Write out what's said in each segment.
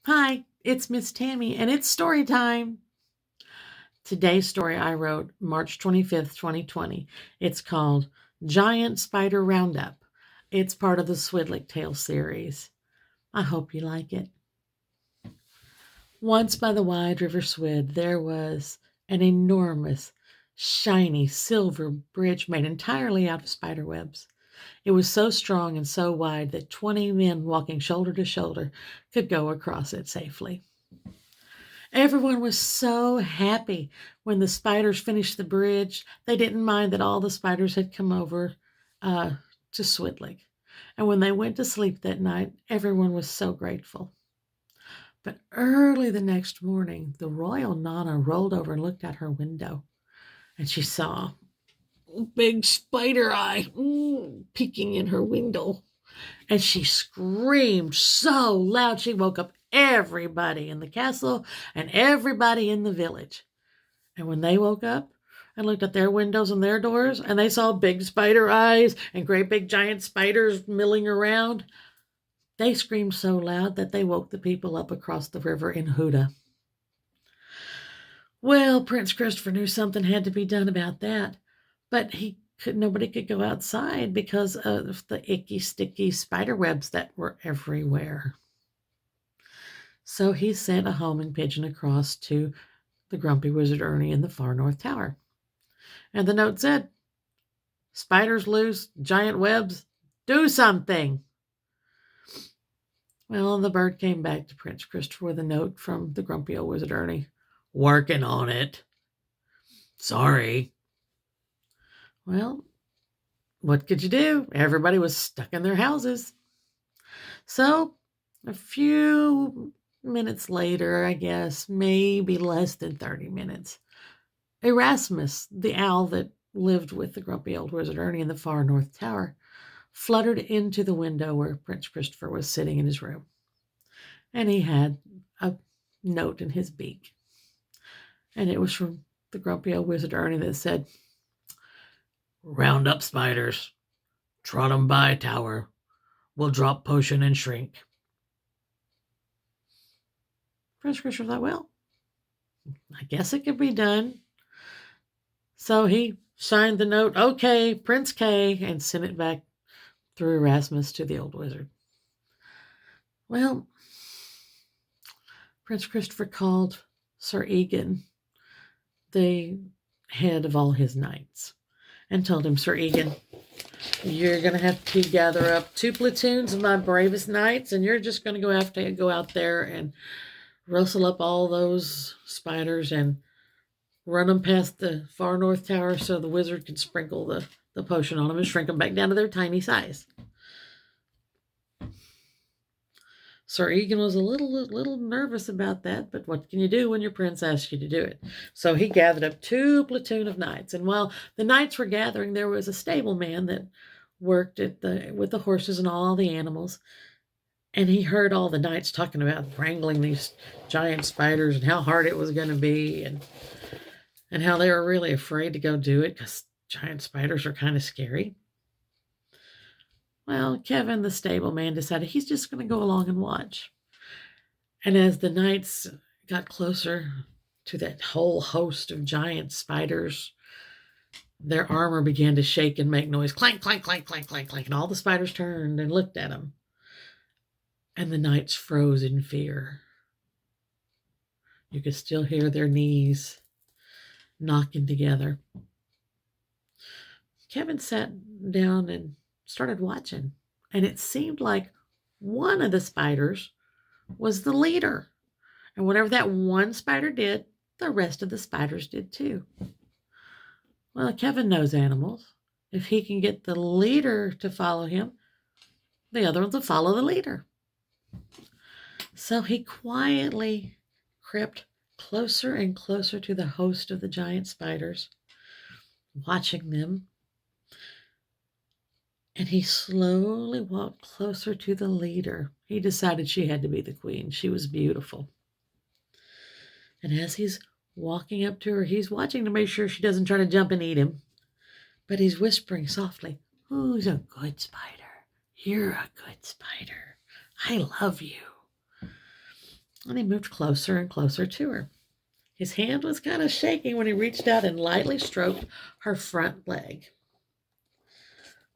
Hi, it's Miss Tammy, and it's story time. Today's story I wrote March 25th, 2020. It's called Giant Spider Roundup. It's part of the Swydlyk Tale series. I hope you like it. Once by the wide river Swid, there was an enormous, shiny silver bridge made entirely out of spider webs. It was so strong and so wide that 20 men walking shoulder to shoulder could go across it safely. Everyone was so happy when the spiders finished the bridge. They didn't mind that all the spiders had come over uh, to Swydlyk. And when they went to sleep that night, everyone was so grateful. But early the next morning, the royal Nana rolled over and looked out her window, and she saw a big spider eye peeking in her window. And she screamed so loud she woke up everybody in the castle and everybody in the village. And when they woke up and looked at their windows and their doors, and they saw big spider eyes and great big giant spiders milling around, they screamed so loud that they woke the people up across the river in Huda. Well, Prince Christopher knew something had to be done about that, but nobody could go outside because of the icky, sticky spider webs that were everywhere. So he sent a homing pigeon across to the grumpy wizard Ernie in the far north tower. And the note said, "Spiders loose, giant webs, do something." Well, the bird came back to Prince Christopher with a note from the grumpy old wizard Ernie. "Working on it. Sorry." Well, what could you do? Everybody was stuck in their houses. So, a few minutes later, I guess, maybe less than 30 minutes, Erasmus, the owl that lived with the grumpy old wizard Ernie in the far north tower, fluttered into the window where Prince Christopher was sitting in his room. And he had a note in his beak. And it was from the grumpy old wizard Ernie that said, "Round up spiders, trot 'em by tower. We'll drop potion and shrink." Prince Christopher thought, well, I guess it could be done. So he signed the note, "Okay, Prince K," and sent it back through Erasmus to the old wizard. Well, Prince Christopher called Sir Egan, the head of all his knights, and told him, "Sir Egan, you're going to have to gather up 2 platoons of my bravest knights, and you're just going to go out there and rustle up all those spiders and run them past the far north tower so the wizard can sprinkle the potion on them and shrink them back down to their tiny size." Sir Egan was a little nervous about that, but what can you do when your prince asks you to do it? So he gathered up 2 platoon of knights, and while the knights were gathering, there was a stableman that worked with the horses and all the animals, and he heard all the knights talking about wrangling these giant spiders and how hard it was going to be, and how they were really afraid to go do it because giant spiders are kind of scary. Well, Kevin, the stableman, decided he's just going to go along and watch. And as the knights got closer to that whole host of giant spiders, their armor began to shake and make noise. Clank, clank, clank, clank, clank, clank. And all the spiders turned and looked at him. And the knights froze in fear. You could still hear their knees knocking together. Kevin sat down and started watching. And it seemed like one of the spiders was the leader. And whatever that one spider did, the rest of the spiders did too. Well, Kevin knows animals. If he can get the leader to follow him, the other ones will follow the leader. So he quietly crept closer and closer to the host of the giant spiders, watching them. And he slowly walked closer to the leader. He decided she had to be the queen. She was beautiful. And as he's walking up to her, he's watching to make sure she doesn't try to jump and eat him. But he's whispering softly, "Who's a good spider? You're a good spider. I love you." And he moved closer and closer to her. His hand was kind of shaking when he reached out and lightly stroked her front leg.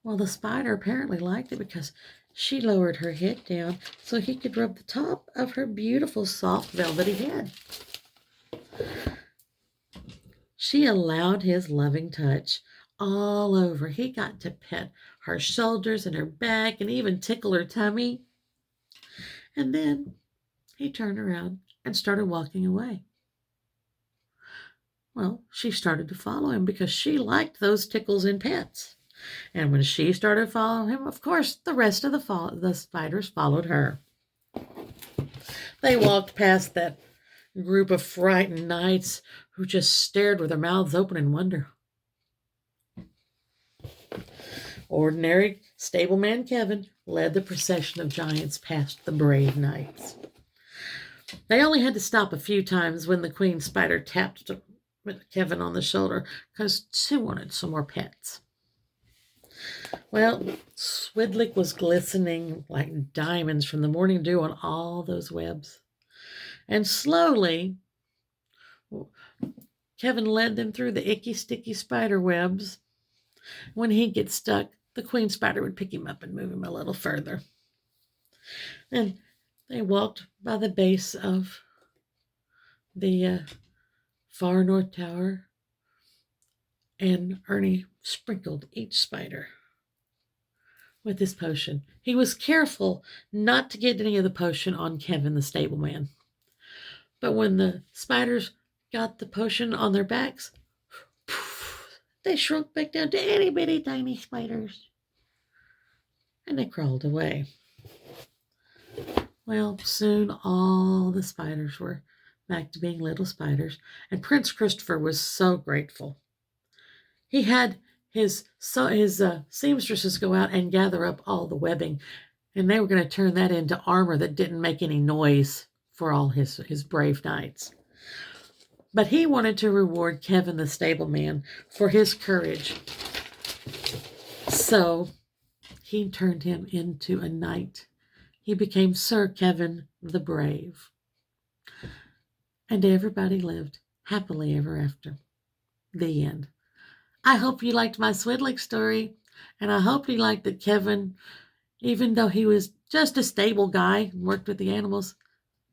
Well, the spider apparently liked it because she lowered her head down so he could rub the top of her beautiful soft velvety head. She allowed his loving touch all over. He got to pet her shoulders and her back and even tickle her tummy. And then he turned around and started walking away. Well, she started to follow him because she liked those tickles and pets. And when she started following him, of course, the rest of the spiders followed her. They walked past that group of frightened knights who just stared with their mouths open in wonder. Ordinary stableman Kevin led the procession of giants past the brave knights. They only had to stop a few times when the queen spider tapped Kevin on the shoulder because she wanted some more pets. Well, Swydlyk was glistening like diamonds from the morning dew on all those webs. And slowly, Kevin led them through the icky, sticky spider webs. When he'd get stuck, the queen spider would pick him up and move him a little further. And they walked by the base of the far north tower, and Ernie sprinkled each spider with his potion. He was careful not to get any of the potion on Kevin the stableman. But when the spiders got the potion on their backs, they shrunk back down to itty bitty tiny spiders. And they crawled away. Well, soon all the spiders were back to being little spiders, and Prince Christopher was so grateful. He had his seamstresses go out and gather up all the webbing, and they were going to turn that into armor that didn't make any noise for all his brave knights. But he wanted to reward Kevin the stableman for his courage. So he turned him into a knight. He became Sir Kevin the Brave. And everybody lived happily ever after. The end. I hope you liked my Swydlyk story, and I hope you liked that Kevin, even though he was just a stable guy and worked with the animals,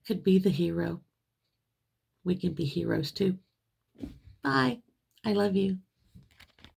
could be the hero. We can be heroes too. Bye. I love you.